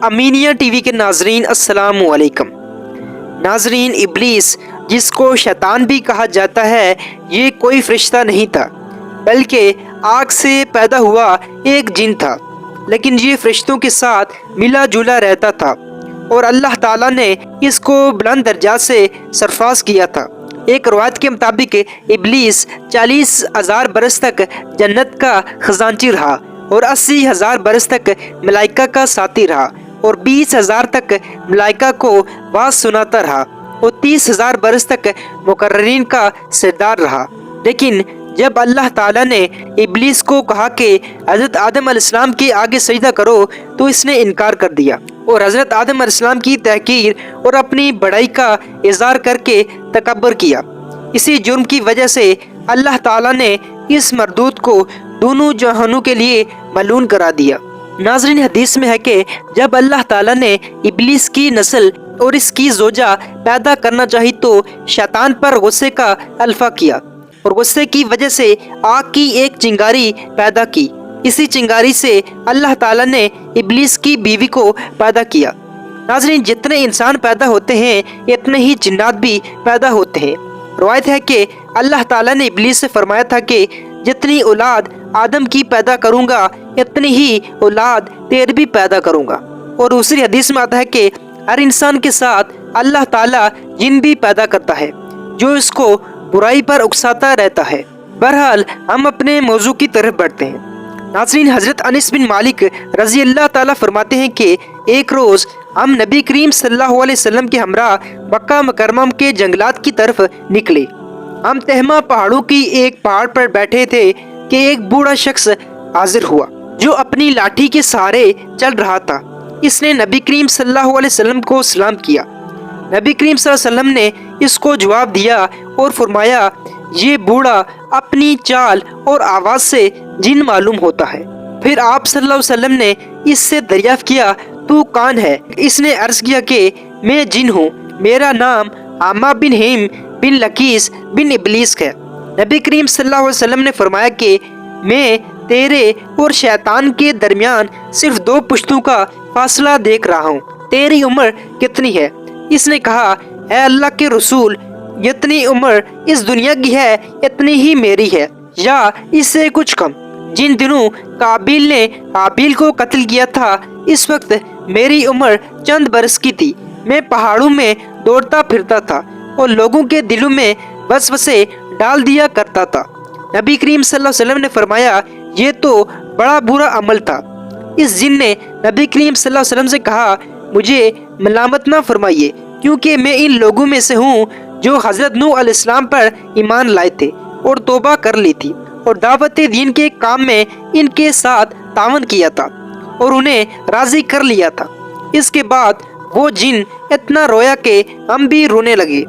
امینیہ T V کے ناظرین السلام علیکم۔ ناظرین، ابلیس جس کو شیطان بھی کہا جاتا ہے، یہ کوئی فرشتہ نہیں تھا بلکہ آگ سے پیدا ہوا ایک جن تھا، لیکن یہ فرشتوں کے ساتھ ملا جلا رہتا تھا اور اللہ تعالیٰ نے اس کو بلند درجات سے سرفراز کیا تھا۔ ایک روایت کے مطابق ابلیس 40,000 برس تک جنت کا خزانچی رہا اور 80,000 برس تک ملائکہ کا ساتھی رہا اور 20,000 تک ملائکہ کو واز سناتا رہا اور 30,000 برس تک مقررین کا سردار رہا۔ لیکن جب اللہ تعالیٰ نے ابلیس کو کہا کہ حضرت آدم علیہ السلام کے آگے سجدہ کرو تو اس نے انکار کر دیا اور حضرت آدم علیہ السلام کی تحقیر اور اپنی بڑائی کا اظہار کر کے تکبر کیا۔ اسی جرم کی وجہ سے اللہ تعالیٰ نے اس مردود کو دونوں جہانوں کے لیے ملعون کرا دیا۔ ناظرین، حدیث میں ہے کہ جب اللہ تعالیٰ نے ابلیس کی نسل اور اس کی زوجہ پیدا کرنا چاہی تو شیطان پر غصے کا الفا کیا اور غصے کی وجہ سے آگ کی ایک چنگاری پیدا کی۔ اسی چنگاری سے اللہ تعالیٰ نے ابلیس کی بیوی کو پیدا کیا۔ ناظرین، جتنے انسان پیدا ہوتے ہیں اتنے ہی جنات بھی پیدا ہوتے ہیں۔ روایت ہے کہ اللہ تعالیٰ نے ابلیس سے فرمایا تھا کہ جتنی اولاد آدم کی پیدا کروں گا اتنی ہی اولاد تیرے بھی پیدا کروں گا۔ اور دوسری حدیث میں آتا ہے کہ ہر انسان کے ساتھ اللہ تعالیٰ جن بھی پیدا کرتا ہے جو اس کو برائی پر اکساتا رہتا ہے۔ بہرحال ہم اپنے موضوع کی طرف بڑھتے ہیں۔ ناظرین، حضرت انس بن مالک رضی اللہ تعالیٰ فرماتے ہیں کہ ایک روز ہم نبی کریم صلی اللہ علیہ وسلم کے ہمراہ مکہ مکرمہ کے جنگلات کی طرف نکلے۔ ہم تہمہ پہاڑوں کی ایک پہاڑ پر بیٹھے تھے کہ ایک بوڑھا شخص حاضر ہوا جو اپنی لاٹھی کے سہارے چل رہا تھا۔ اس نے نبی کریم صلی اللہ علیہ وسلم کو سلام کیا۔ نبی کریم صلی اللہ علیہ وسلم نے اس کو جواب دیا اور فرمایا، یہ بوڑھا اپنی چال اور آواز سے جن معلوم ہوتا ہے۔ پھر آپ صلی اللہ علیہ وسلم نے اس سے دریافت کیا، تو کون ہے؟ اس نے عرض کیا کہ میں جن ہوں، میرا نام عامہ بن ہیم بن لکیس بن ابلیس ہے۔ نبی کریم صلی اللہ علیہ وسلم نے فرمایا کہ میں تیرے اور شیطان کے درمیان صرف 2 پشتوں کا فاصلہ دیکھ رہا ہوں، تیری عمر کتنی ہے؟ اس نے کہا، اے اللہ کے رسول، جتنی عمر اس دنیا کی ہے اتنی ہی میری ہے یا اس سے کچھ کم۔ جن دنوں قابیل نے حابیل کو قتل کیا تھا اس وقت میری عمر چند برس کی تھی۔ میں پہاڑوں میں دوڑتا پھرتا تھا اور لوگوں کے دلوں میں وسوسے ڈال دیا کرتا تھا۔ نبی کریم صلی اللہ علیہ وسلم نے فرمایا، یہ تو بڑا برا عمل تھا۔ اس جن نے نبی کریم صلی اللہ علیہ وسلم سے کہا، مجھے ملامت نہ فرمائیے، کیونکہ میں ان لوگوں میں سے ہوں جو حضرت نوح علیہ السلام پر ایمان لائے تھے اور توبہ کر لی تھی اور دعوت دین کے کام میں ان کے ساتھ تعاون کیا تھا اور انہیں راضی کر لیا تھا۔ اس کے بعد وہ جن اتنا رویا کہ ہم بھی رونے لگے۔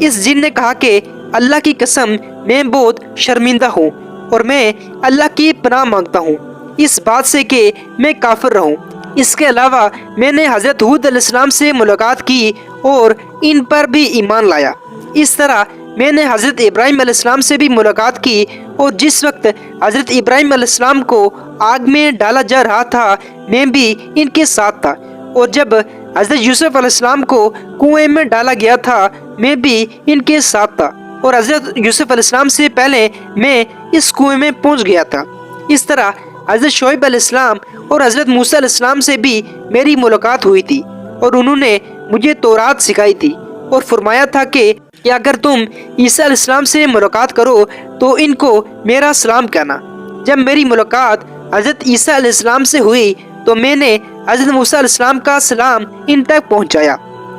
اس جن نے کہا کہ اللہ کی قسم، میں بہت شرمندہ ہوں اور میں اللہ کی پناہ مانگتا ہوں اس بات سے کہ میں کافر رہوں۔ اس کے علاوہ میں نے حضرت ہود علیہ السلام سے ملاقات کی اور ان پر بھی ایمان لایا۔ اس طرح میں نے حضرت ابراہیم علیہ السلام سے بھی ملاقات کی اور جس وقت حضرت ابراہیم علیہ السلام کو آگ میں ڈالا جا رہا تھا میں بھی ان کے ساتھ تھا، اور جب حضرت یوسف علیہ السلام کو کنویں میں ڈالا گیا تھا میں بھی ان کے ساتھ تھا، اور حضرت یوسف علیہ السلام سے پہلے میں اس کنویں میں پہنچ گیا تھا۔ اس طرح حضرت شعیب علیہ السلام اور حضرت موسیٰ علیہ السلام سے بھی میری ملاقات ہوئی تھی اور انہوں نے مجھے تورات سکھائی تھی اور فرمایا تھا کہ اگر تم عیسیٰ علیہ السلام سے ملاقات کرو تو ان کو میرا سلام کہنا۔ جب میری ملاقات حضرت عیسیٰ علیہ السلام سے ہوئی تو میں نے حضرت موسیٰ علیہ السلام کا سلام ان تک پہنچایا۔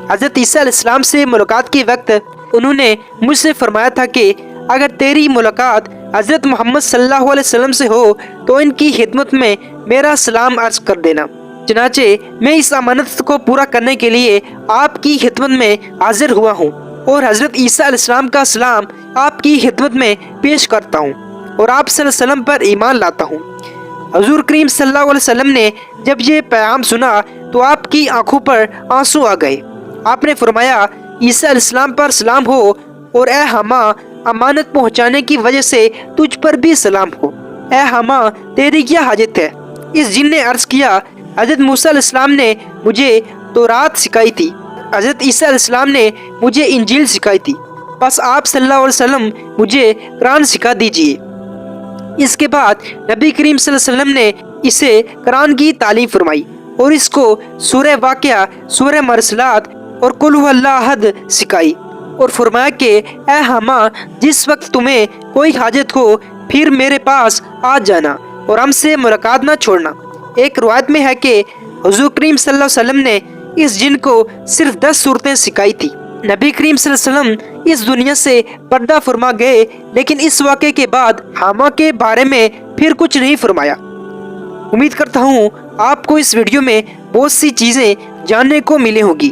حضرت عیسیٰ علیہ السلام سے ملاقات کے وقت انہوں نے مجھ سے فرمایا تھا کہ اگر تیری ملاقات حضرت محمد صلی اللہ علیہ وسلم سے ہو تو ان کی خدمت میں میرا سلام عرض کر دینا۔ چنانچہ میں اس امانت کو پورا کرنے کے لیے آپ کی خدمت میں حاضر ہوا ہوں اور حضرت عیسیٰ علیہ السلام کا سلام آپ کی خدمت میں پیش کرتا ہوں اور آپ صلی اللہ علیہ وسلم پر ایمان لاتا ہوں۔ حضور کریم صلی اللہ علیہ وسلم نے جب یہ پیغام سنا تو آپ کی آنکھوں پر آنسو آ گئے۔ آپ نے فرمایا، عیسیٰ علیہ السلام پر سلام ہو اور اے حما، امانت پہنچانے کی وجہ سے تجھ پر بھی سلام ہو۔ اے حما، تیری کیا حاجت ہے؟ اس جن نے عرض کیا، حضرت موسیٰ علیہ السلام نے مجھے تورات سکھائی تھی، حضرت عیسیٰ علیہ السلام نے مجھے انجیل سکھائی تھی، بس آپ صلی اللہ علیہ وسلم مجھے قرآن سکھا دیجئے۔ اس کے بعد نبی کریم صلی اللہ علیہ وسلم نے اسے قرآن کی تعلیم فرمائی اور اس کو سورہ واقعہ، سورہ مرسلات اور قل هو اللہ احد سکھائی، اور فرمایا کہ اے حما، جس وقت تمہیں کوئی حاجت ہو پھر میرے پاس آ جانا اور ہم سے ملاقات نہ چھوڑنا۔ ایک روایت میں ہے کہ حضور کریم صلی اللہ علیہ وسلم نے اس جن کو صرف 10 صورتیں سکھائی تھی۔ نبی کریم صلی اللہ علیہ وسلم اس دنیا سے پردہ فرما گئے، لیکن اس واقعے کے بعد حما کے بارے میں پھر کچھ نہیں فرمایا۔ امید کرتا ہوں آپ کو اس ویڈیو میں بہت سی چیزیں جاننے کو ملی ہوں گی۔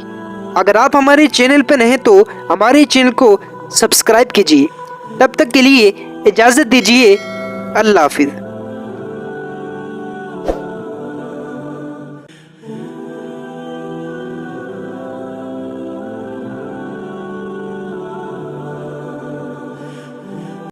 اگر آپ ہمارے چینل پہ نہیں تو ہمارے چینل کو سبسکرائب کیجیے۔ تب تک کے لیے اجازت دیجیے، اللہ حافظ۔